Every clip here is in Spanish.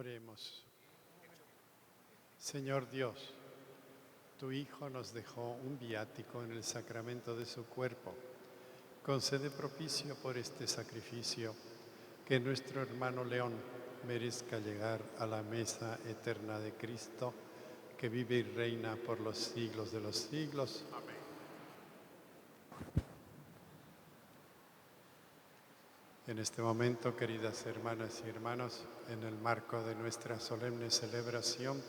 Oremos. Señor Dios, tu Hijo nos dejó un viático en el sacramento de su cuerpo. Concede propicio por este sacrificio que nuestro hermano León merezca llegar a la mesa eterna de Cristo, que vive y reina por los siglos de los siglos. Amén. En este momento, queridas hermanas y hermanos, en el marco de nuestra solemne celebración,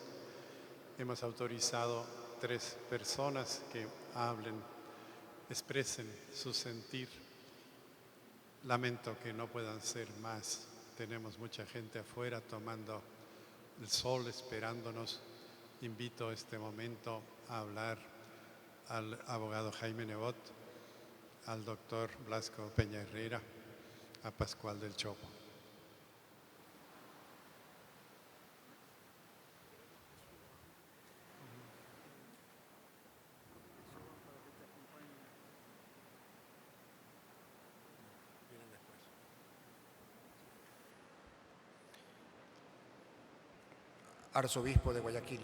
hemos autorizado 3 personas que hablen, expresen su sentir. Lamento que no puedan ser más. Tenemos mucha gente afuera tomando el sol, esperándonos. Invito a este momento a hablar al abogado Jaime Nebot, al doctor Blasco Peña Herrera, a Pascual del Chopo. Arzobispo de Guayaquil,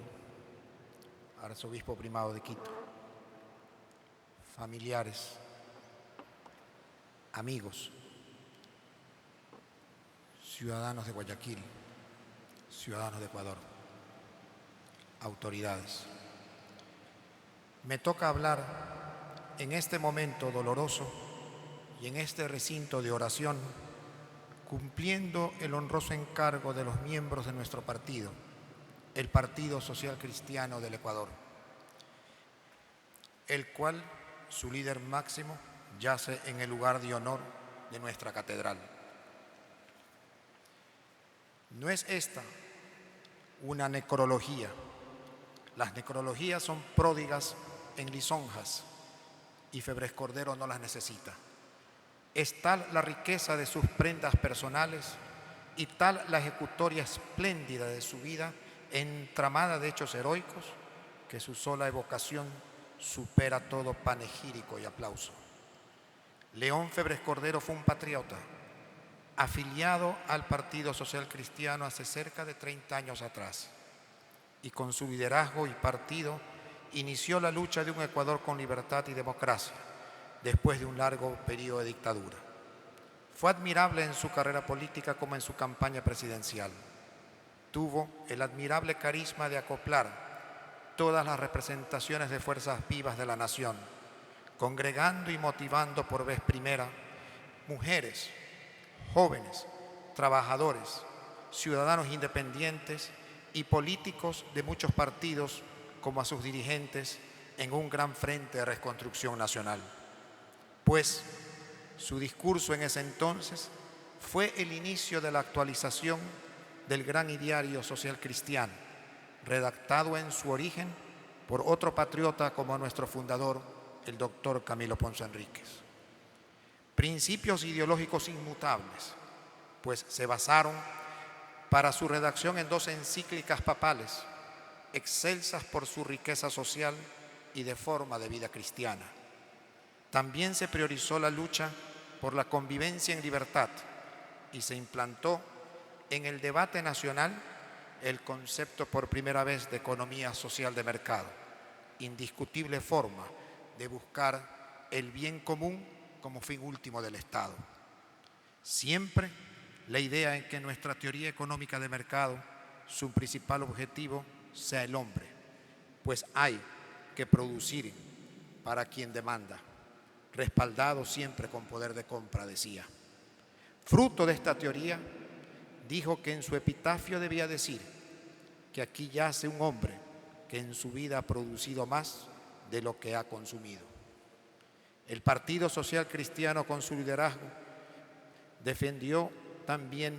Arzobispo Primado de Quito, familiares, amigos, ciudadanos de Guayaquil, ciudadanos de Ecuador, autoridades. Me toca hablar en este momento doloroso y en este recinto de oración, cumpliendo el honroso encargo de los miembros de nuestro partido, el Partido Social Cristiano del Ecuador, el cual su líder máximo yace en el lugar de honor de nuestra catedral. No es esta una necrología. Las necrologías son pródigas en lisonjas y Febres Cordero no las necesita. Es tal la riqueza de sus prendas personales y tal la ejecutoria espléndida de su vida, entramada de hechos heroicos, que su sola evocación supera todo panegírico y aplauso. León Febres Cordero fue un patriota, afiliado al Partido Social Cristiano hace cerca de 30 años atrás, y con su liderazgo y partido inició la lucha de un Ecuador con libertad y democracia, después de un largo periodo de dictadura. Fue admirable en su carrera política como en su campaña presidencial. Tuvo el admirable carisma de acoplar todas las representaciones de fuerzas vivas de la nación, congregando y motivando por vez primera mujeres, jóvenes, trabajadores, ciudadanos independientes y políticos de muchos partidos como a sus dirigentes en un gran frente de reconstrucción nacional. Pues su discurso en ese entonces fue el inicio de la actualización del gran ideario social cristiano, redactado en su origen por otro patriota como nuestro fundador, el doctor Camilo Ponce Enríquez. Principios ideológicos inmutables, pues se basaron para su redacción en 2 encíclicas papales, excelsas por su riqueza social y de forma de vida cristiana. También se priorizó la lucha por la convivencia en libertad y se implantó en el debate nacional el concepto por primera vez de economía social de mercado, indiscutible forma de buscar el bien común como fin último del Estado. Siempre la idea en que nuestra teoría económica de mercado, su principal objetivo sea el hombre, pues hay que producir para quien demanda, respaldado siempre con poder de compra, decía. Fruto de esta teoría, dijo que en su epitafio debía decir que aquí yace un hombre que en su vida ha producido más de lo que ha consumido. El Partido Social Cristiano, con su liderazgo, defendió también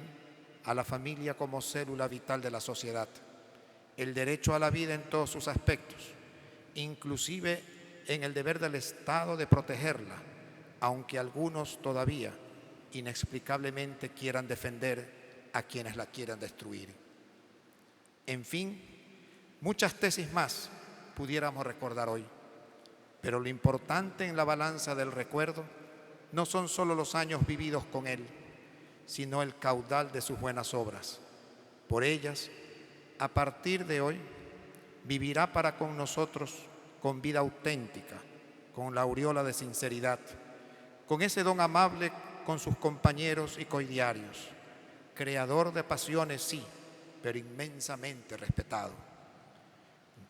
a la familia como célula vital de la sociedad, el derecho a la vida en todos sus aspectos, inclusive en el deber del Estado de protegerla, aunque algunos todavía inexplicablemente quieran defender a quienes la quieran destruir. En fin, muchas tesis más pudiéramos recordar hoy, pero lo importante en la balanza del recuerdo no son solo los años vividos con él, sino el caudal de sus buenas obras. Por ellas, a partir de hoy, vivirá para con nosotros con vida auténtica, con la aureola de sinceridad, con ese don amable con sus compañeros y coidiarios, creador de pasiones, sí, pero inmensamente respetado.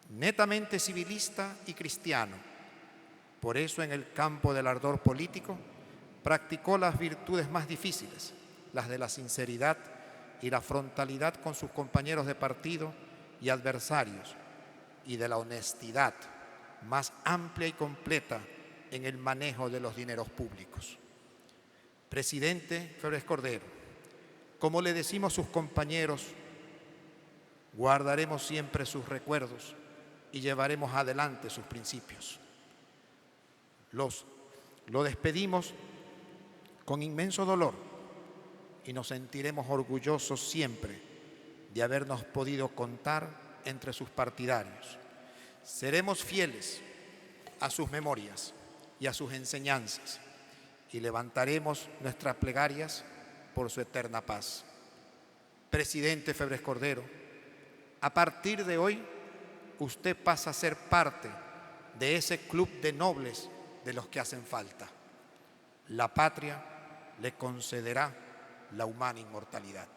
Netamente civilista y cristiano, por eso en el campo del ardor político practicó las virtudes más difíciles, las de la sinceridad y la frontalidad con sus compañeros de partido y adversarios, y de la honestidad más amplia y completa en el manejo de los dineros públicos. Presidente Febres Cordero, como le decimos sus compañeros, guardaremos siempre sus recuerdos y llevaremos adelante sus principios. Lo despedimos con inmenso dolor y nos sentiremos orgullosos siempre de habernos podido contar entre sus partidarios. Seremos fieles a sus memorias y a sus enseñanzas y levantaremos nuestras plegarias por su eterna paz. Presidente Febres Cordero, a partir de hoy, usted pasa a ser parte de ese club de nobles de los que hacen falta. La patria le concederá la humana inmortalidad.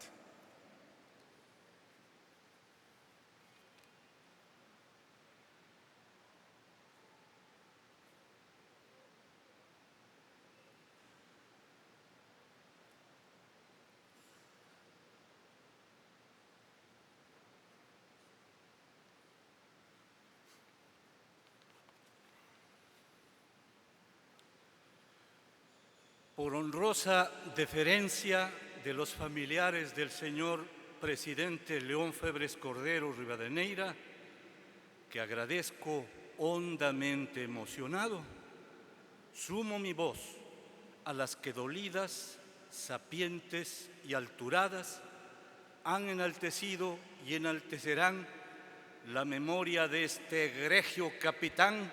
Por honrosa deferencia de los familiares del señor presidente León Febres Cordero Rivadeneira, que agradezco hondamente emocionado, sumo mi voz a las que dolidas, sapientes y alturadas han enaltecido y enaltecerán la memoria de este egregio capitán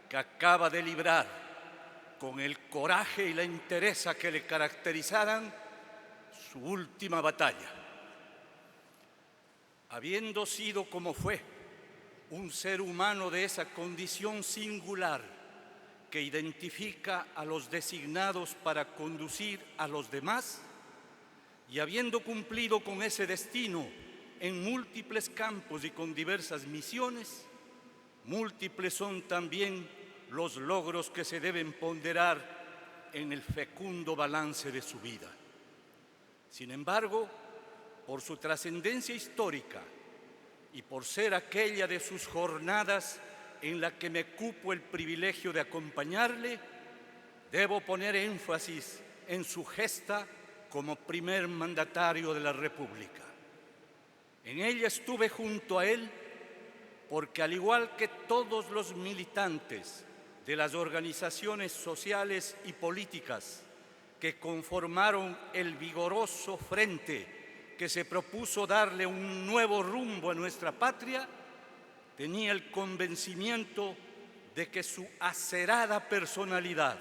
que acaba de librar, con el coraje y la entereza que le caracterizaran, su última batalla. Habiendo sido como fue, un ser humano de esa condición singular que identifica a los designados para conducir a los demás, y habiendo cumplido con ese destino en múltiples campos y con diversas misiones, múltiples son también los logros que se deben ponderar en el fecundo balance de su vida. Sin embargo, por su trascendencia histórica y por ser aquella de sus jornadas en la que me cupo el privilegio de acompañarle, debo poner énfasis en su gesta como primer mandatario de la República. En ella estuve junto a él porque, al igual que todos los militantes de las organizaciones sociales y políticas que conformaron el vigoroso frente que se propuso darle un nuevo rumbo a nuestra patria, tenía el convencimiento de que su acerada personalidad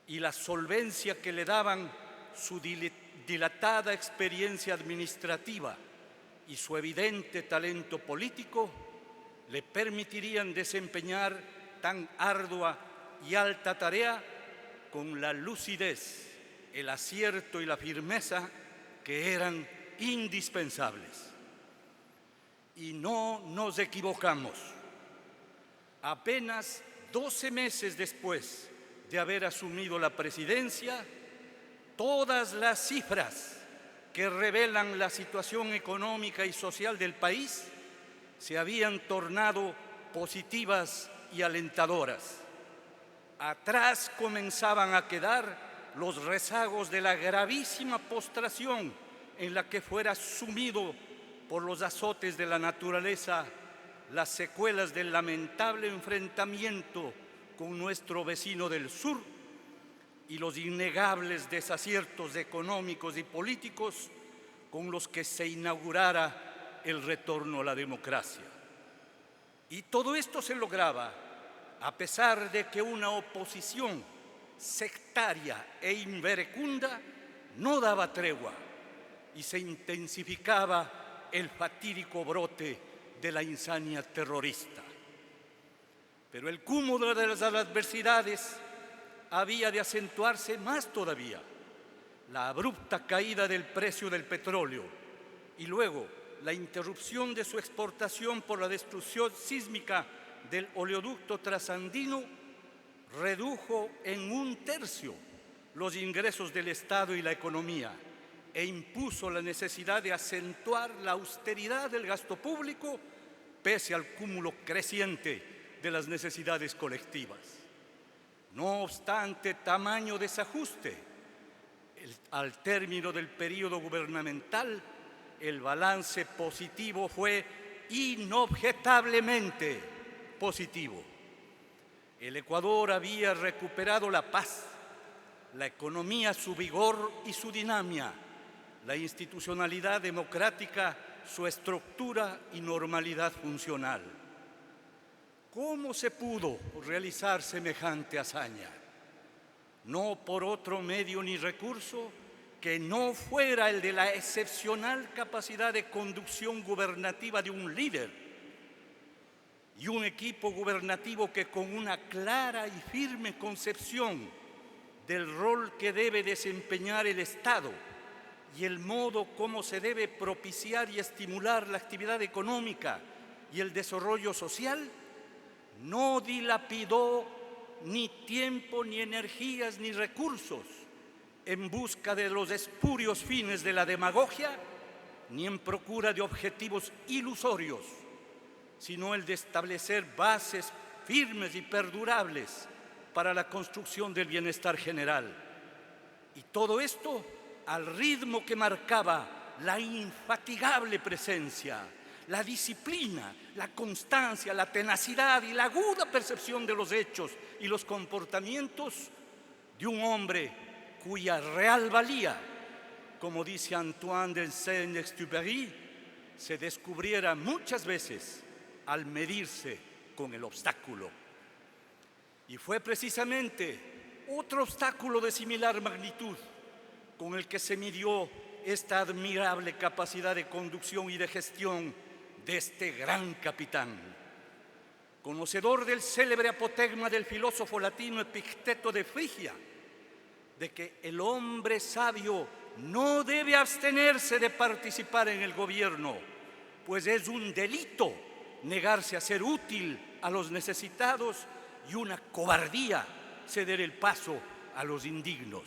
y la solvencia que le daban su dilatada experiencia administrativa y su evidente talento político le permitirían desempeñar tan ardua y alta tarea con la lucidez, el acierto y la firmeza que eran indispensables. Y no nos equivocamos. Apenas 12 meses después de haber asumido la presidencia, todas las cifras que revelan la situación económica y social del país se habían tornado positivas y alentadoras. Atrás comenzaban a quedar los rezagos de la gravísima postración en la que fuera sumido por los azotes de la naturaleza, las secuelas del lamentable enfrentamiento con nuestro vecino del sur y los innegables desaciertos económicos y políticos con los que se inaugurara el retorno a la democracia. Y todo esto se lograba a pesar de que una oposición sectaria e inverecunda no daba tregua y se intensificaba el fatídico brote de la insania terrorista. Pero el cúmulo de las adversidades había de acentuarse más todavía. La abrupta caída del precio del petróleo y luego la interrupción de su exportación por la destrucción sísmica del oleoducto trasandino redujo en 1/3 los ingresos del Estado y la economía e impuso la necesidad de acentuar la austeridad del gasto público pese al cúmulo creciente de las necesidades colectivas. No obstante tamaño desajuste, al término del periodo gubernamental, el balance positivo fue inobjetablemente positivo. El Ecuador había recuperado la paz, la economía su vigor y su dinamia, la institucionalidad democrática su estructura y normalidad funcional. ¿Cómo se pudo realizar semejante hazaña? No por otro medio ni recurso que no fuera el de la excepcional capacidad de conducción gubernativa de un líder y un equipo gubernativo que con una clara y firme concepción del rol que debe desempeñar el Estado y el modo como se debe propiciar y estimular la actividad económica y el desarrollo social, no dilapidó ni tiempo, ni energías, ni recursos en busca de los espurios fines de la demagogia, ni en procura de objetivos ilusorios, sino el de establecer bases firmes y perdurables para la construcción del bienestar general. Y todo esto al ritmo que marcaba la infatigable presencia, la disciplina, la constancia, la tenacidad y la aguda percepción de los hechos y los comportamientos de un hombre cuya real valía, como dice Antoine de Saint-Exupéry, se descubriera muchas veces al medirse con el obstáculo. Y fue precisamente otro obstáculo de similar magnitud con el que se midió esta admirable capacidad de conducción y de gestión de este gran capitán. Conocedor del célebre apotegma del filósofo latino Epicteto de Frigia, de que el hombre sabio no debe abstenerse de participar en el gobierno, pues es un delito negarse a ser útil a los necesitados y una cobardía ceder el paso a los indignos.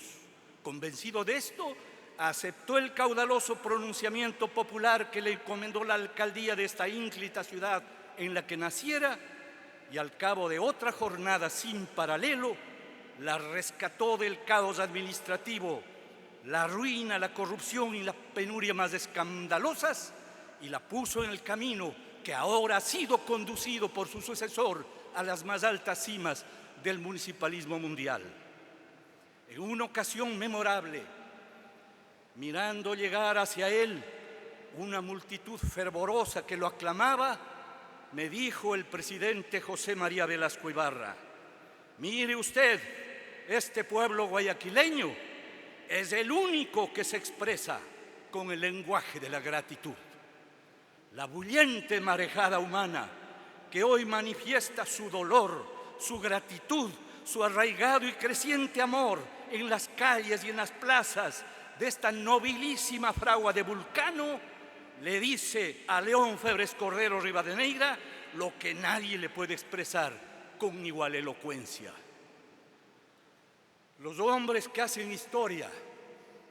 Convencido de esto, aceptó el caudaloso pronunciamiento popular que le encomendó la alcaldía de esta ínclita ciudad en la que naciera y al cabo de otra jornada sin paralelo, la rescató del caos administrativo, la ruina, la corrupción y la penuria más escandalosas y la puso en el camino que ahora ha sido conducido por su sucesor a las más altas cimas del municipalismo mundial. En una ocasión memorable, mirando llegar hacia él una multitud fervorosa que lo aclamaba, me dijo el presidente José María Velasco Ibarra: mire usted, este pueblo guayaquileño es el único que se expresa con el lenguaje de la gratitud. La bullente marejada humana que hoy manifiesta su dolor, su gratitud, su arraigado y creciente amor en las calles y en las plazas de esta nobilísima fragua de Vulcano, le dice a León Febres Cordero Rivadeneira lo que nadie le puede expresar con igual elocuencia. Los hombres que hacen historia,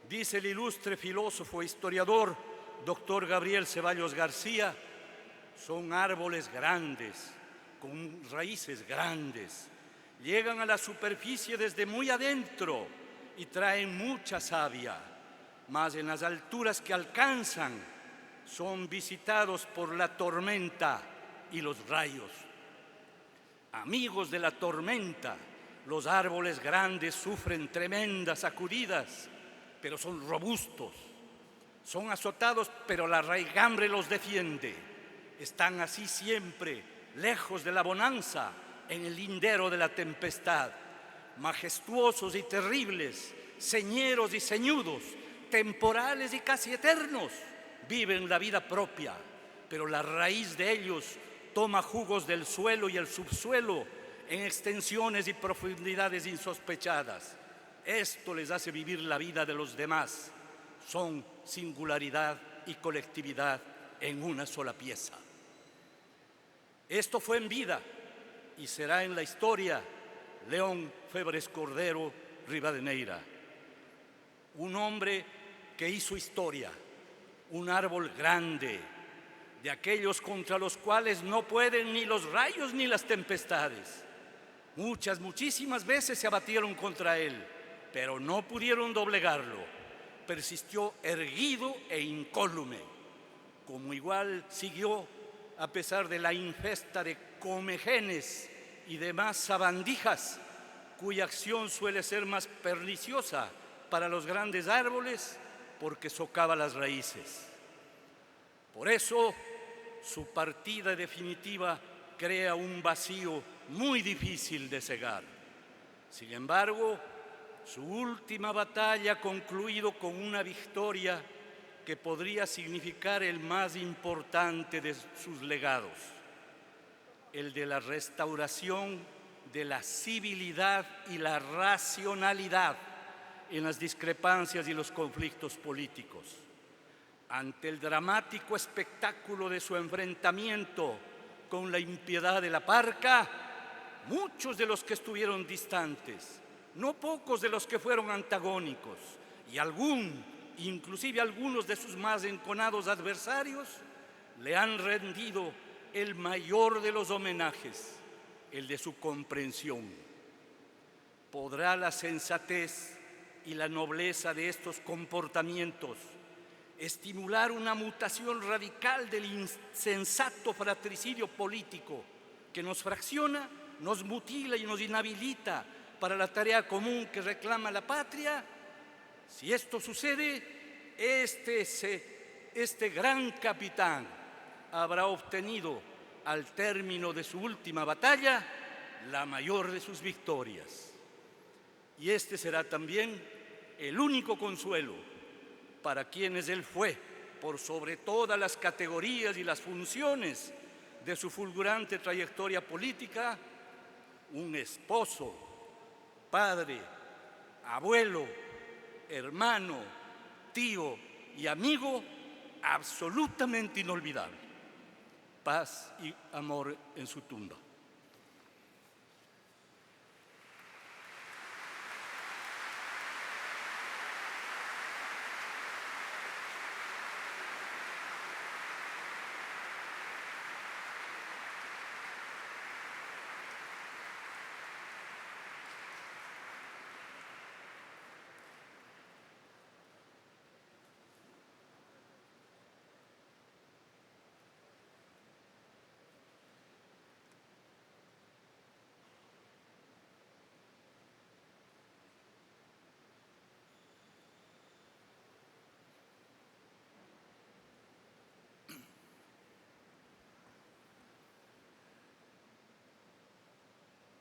dice el ilustre filósofo e historiador doctor Gabriel Ceballos García, son árboles grandes, con raíces grandes, llegan a la superficie desde muy adentro y traen mucha savia, mas en las alturas que alcanzan son visitados por la tormenta y los rayos. Amigos de la tormenta, los árboles grandes sufren tremendas sacudidas, pero son robustos. Son azotados, pero la raigambre los defiende. Están así siempre, lejos de la bonanza, en el lindero de la tempestad. Majestuosos y terribles, señeros y ceñudos, temporales y casi eternos, viven la vida propia, pero la raíz de ellos toma jugos del suelo y el subsuelo en extensiones y profundidades insospechadas. Esto les hace vivir la vida de los demás. Son singularidad y colectividad en una sola pieza. Esto fue en vida y será en la historia León Febres Cordero Rivadeneira, un hombre que hizo historia, un árbol grande, de aquellos contra los cuales no pueden ni los rayos ni las tempestades. Muchísimas veces se abatieron contra él, pero no pudieron doblegarlo. Persistió erguido e incólume, como igual siguió a pesar de la infesta de comegenes y demás sabandijas, cuya acción suele ser más perniciosa para los grandes árboles porque socava las raíces. Por eso, su partida definitiva crea un vacío muy difícil de cegar. Sin embargo, su última batalla ha concluido con una victoria que podría significar el más importante de sus legados, el de la restauración de la civilidad y la racionalidad en las discrepancias y los conflictos políticos. Ante el dramático espectáculo de su enfrentamiento con la impiedad de la parca, muchos de los que estuvieron distantes, no pocos de los que fueron antagónicos, y inclusive algunos de sus más enconados adversarios, le han rendido el mayor de los homenajes, el de su comprensión. ¿Podrá la sensatez y la nobleza de estos comportamientos estimular una mutación radical del insensato fratricidio político que nos fracciona, nos mutila y nos inhabilita para la tarea común que reclama la patria? Si esto sucede, este gran capitán habrá obtenido al término de su última batalla la mayor de sus victorias. Y este será también el único consuelo para quienes él fue, por sobre todas las categorías y las funciones de su fulgurante trayectoria política, un esposo, padre, abuelo, hermano, tío y amigo absolutamente inolvidable. Paz y amor en su tumba.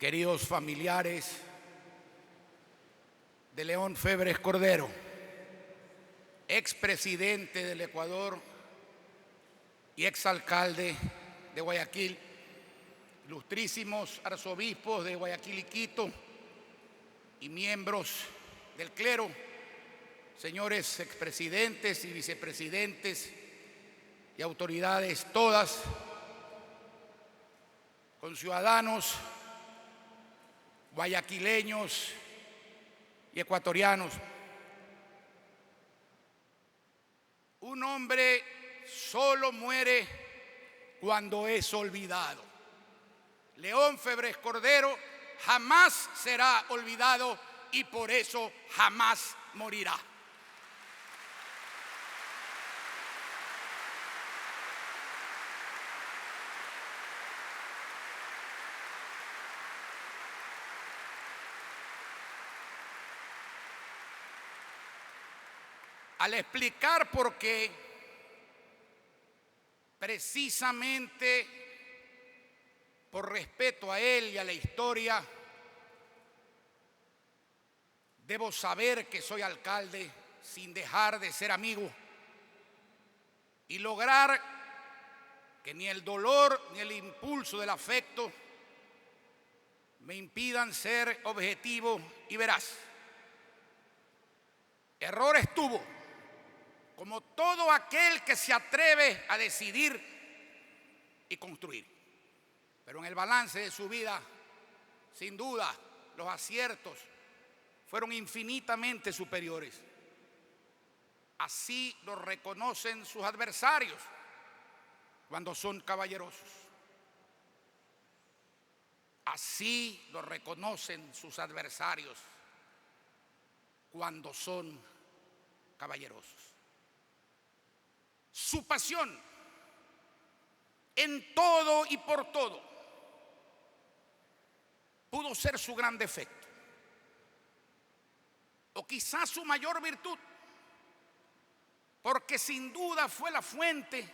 Queridos familiares de León Febres Cordero, expresidente del Ecuador y exalcalde de Guayaquil, ilustrísimos arzobispos de Guayaquil y Quito y miembros del clero, señores expresidentes y vicepresidentes y autoridades todas, conciudadanos guayaquileños y ecuatorianos. Un hombre solo muere cuando es olvidado. León Febres Cordero jamás será olvidado y por eso jamás morirá. Al explicar por qué, precisamente por respeto a él y a la historia, debo saber que soy alcalde sin dejar de ser amigo y lograr que ni el dolor ni el impulso del afecto me impidan ser objetivo y veraz. Errores tuvo, como todo aquel que se atreve a decidir y construir. Pero en el balance de su vida, sin duda, los aciertos fueron infinitamente superiores. Así lo reconocen sus adversarios cuando son caballerosos. Así lo reconocen sus adversarios cuando son caballerosos. Su pasión en todo y por todo pudo ser su gran defecto, o quizás su mayor virtud, porque sin duda fue la fuente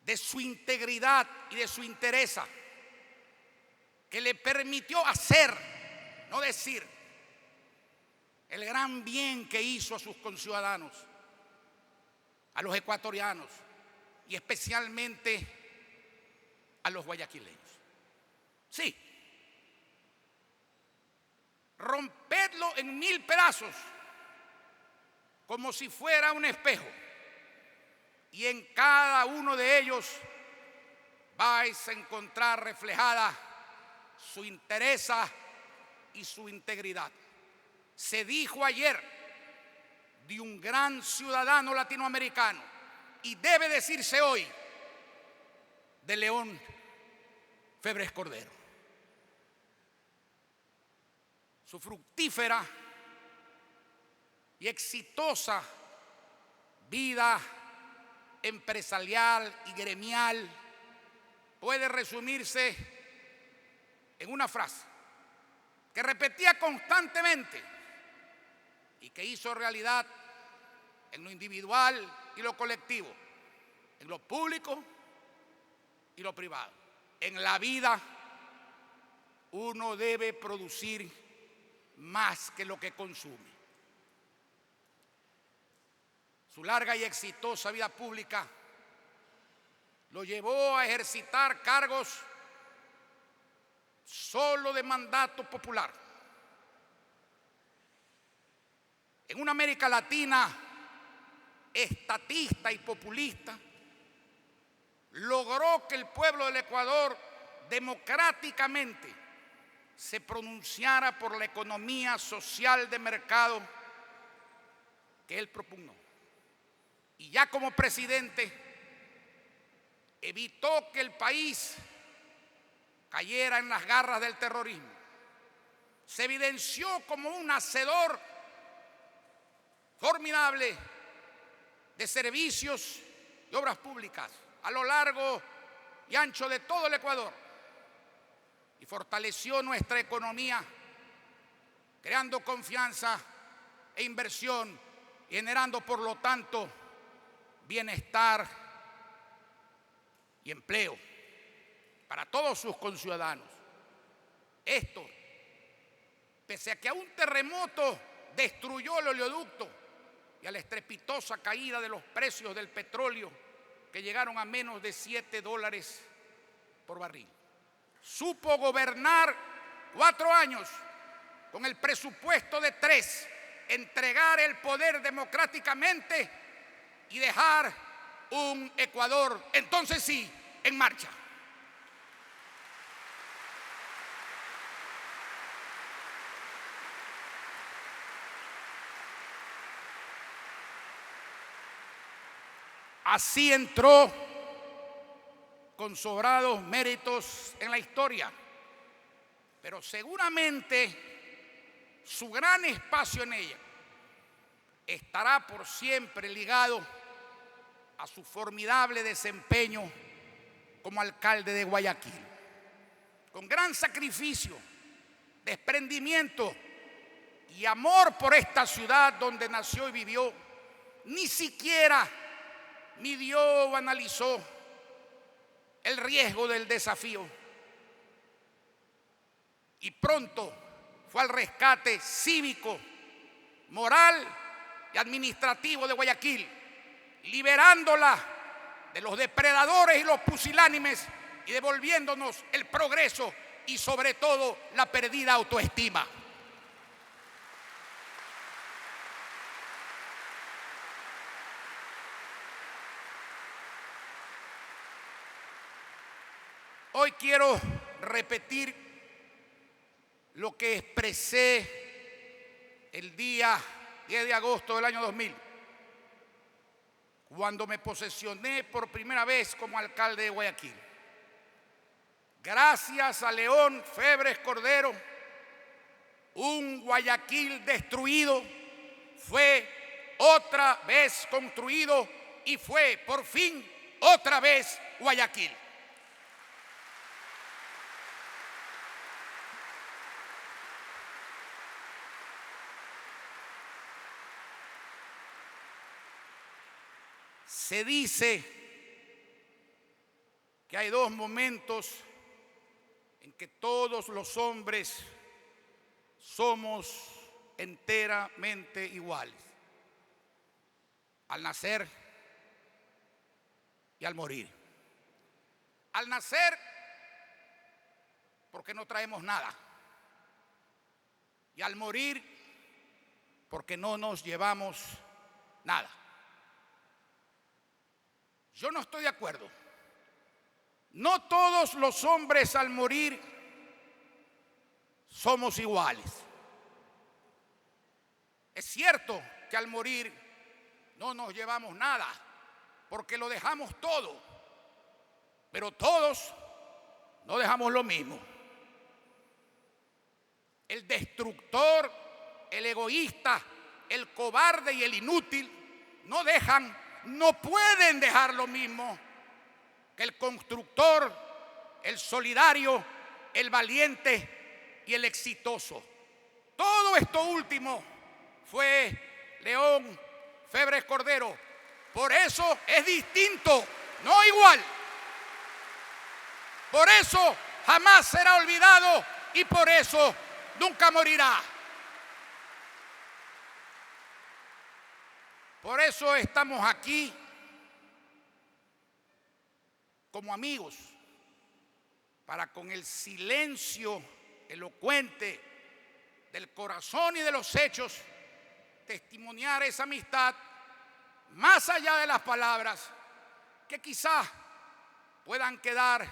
de su integridad y de su entereza, que le permitió hacer, no decir, el gran bien que hizo a sus conciudadanos, a los ecuatorianos y especialmente a los guayaquileños. Sí, rompedlo en 1000 pedazos como si fuera un espejo, y en cada uno de ellos vais a encontrar reflejada su entereza y su integridad. Se dijo ayer de un gran ciudadano latinoamericano, y debe decirse hoy de León Febres Cordero. Su fructífera y exitosa vida empresarial y gremial puede resumirse en una frase que repetía constantemente y que hizo realidad en lo individual y lo colectivo, en lo público y lo privado. En la vida uno debe producir más que lo que consume. Su larga y exitosa vida pública lo llevó a ejercitar cargos solo de mandato popular. En una América Latina estatista y populista, logró que el pueblo del Ecuador democráticamente se pronunciara por la economía social de mercado que él propugnó. Y ya como presidente evitó que el país cayera en las garras del terrorismo. Se evidenció como un hacedor formidable de servicios y obras públicas a lo largo y ancho de todo el Ecuador, y fortaleció nuestra economía, creando confianza e inversión y generando, por lo tanto, bienestar y empleo para todos sus conciudadanos. Esto, pese a que a un terremoto destruyó el oleoducto y a la estrepitosa caída de los precios del petróleo, que llegaron a menos de $7 por barril. Supo gobernar 4 años con el presupuesto de 3, entregar el poder democráticamente y dejar un Ecuador, entonces sí, en marcha. Así entró con sobrados méritos en la historia, pero seguramente su gran espacio en ella estará por siempre ligado a su formidable desempeño como alcalde de Guayaquil. Con gran sacrificio, desprendimiento y amor por esta ciudad donde nació y vivió, ni siquiera midió o analizó el riesgo del desafío, y pronto fue al rescate cívico, moral y administrativo de Guayaquil, liberándola de los depredadores y los pusilánimes y devolviéndonos el progreso y sobre todo la perdida autoestima. Hoy quiero repetir lo que expresé el día 10 de agosto del año 2000, cuando me posesioné por primera vez como alcalde de Guayaquil. Gracias a León Febres Cordero, un Guayaquil destruido fue otra vez construido y fue por fin otra vez Guayaquil. Se dice que hay dos momentos en que todos los hombres somos enteramente iguales: al nacer y al morir. Al nacer, porque no traemos nada, y al morir, porque no nos llevamos nada. Yo no estoy de acuerdo. No todos los hombres al morir somos iguales. Es cierto que al morir no nos llevamos nada, porque lo dejamos todo, pero todos no dejamos lo mismo. El destructor, el egoísta, el cobarde y el inútil no pueden dejar lo mismo que el constructor, el solidario, el valiente y el exitoso. Todo esto último fue León Febres Cordero. Por eso es distinto, no igual. Por eso jamás será olvidado y por eso nunca morirá. Por eso estamos aquí como amigos, para con el silencio elocuente del corazón y de los hechos testimoniar esa amistad más allá de las palabras que quizás puedan quedar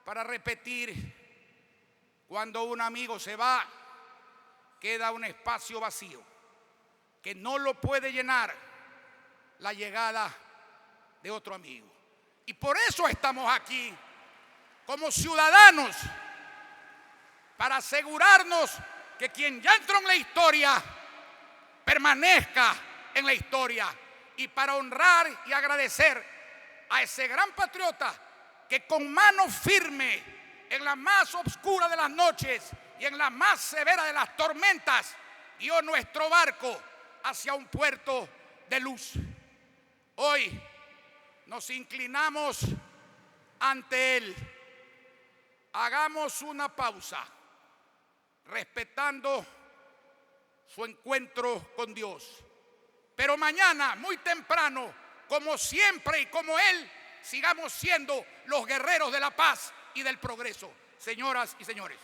para repetir. Cuando un amigo se va, queda un espacio vacío que no lo puede llenar la llegada de otro amigo. Y por eso estamos aquí como ciudadanos, para asegurarnos que quien ya entró en la historia permanezca en la historia, y para honrar y agradecer a ese gran patriota que con mano firme en la más oscura de las noches y en la más severa de las tormentas guió nuestro barco hacia un puerto de luz. Hoy nos inclinamos ante él. Hagamos una pausa, respetando su encuentro con Dios. Pero mañana, muy temprano, como siempre y como él, sigamos siendo los guerreros de la paz y del progreso. Señoras y señores.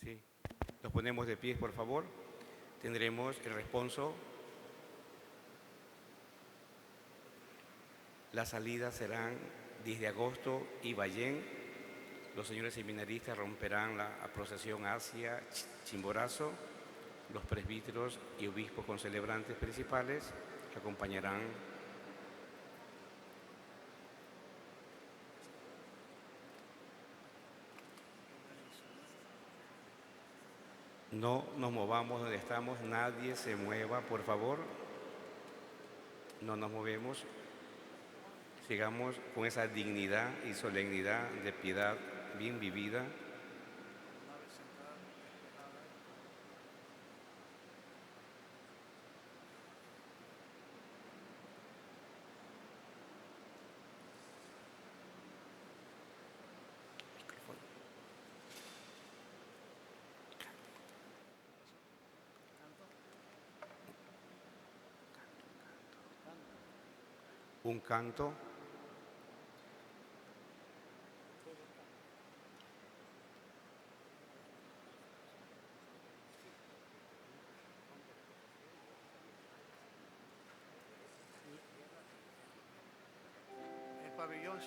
Sí, nos ponemos de pie, por favor. Tendremos el responso. Las salidas serán 10 de agosto y Ballén, Los señores seminaristas romperán la procesión hacia Chimborazo. Los presbíteros y obispos concelebrantes principales acompañarán No nos movamos donde estamos, nadie se mueva, por favor. No nos movemos. Sigamos con esa dignidad y solemnidad de piedad bien vivida. Un canto. El pabellón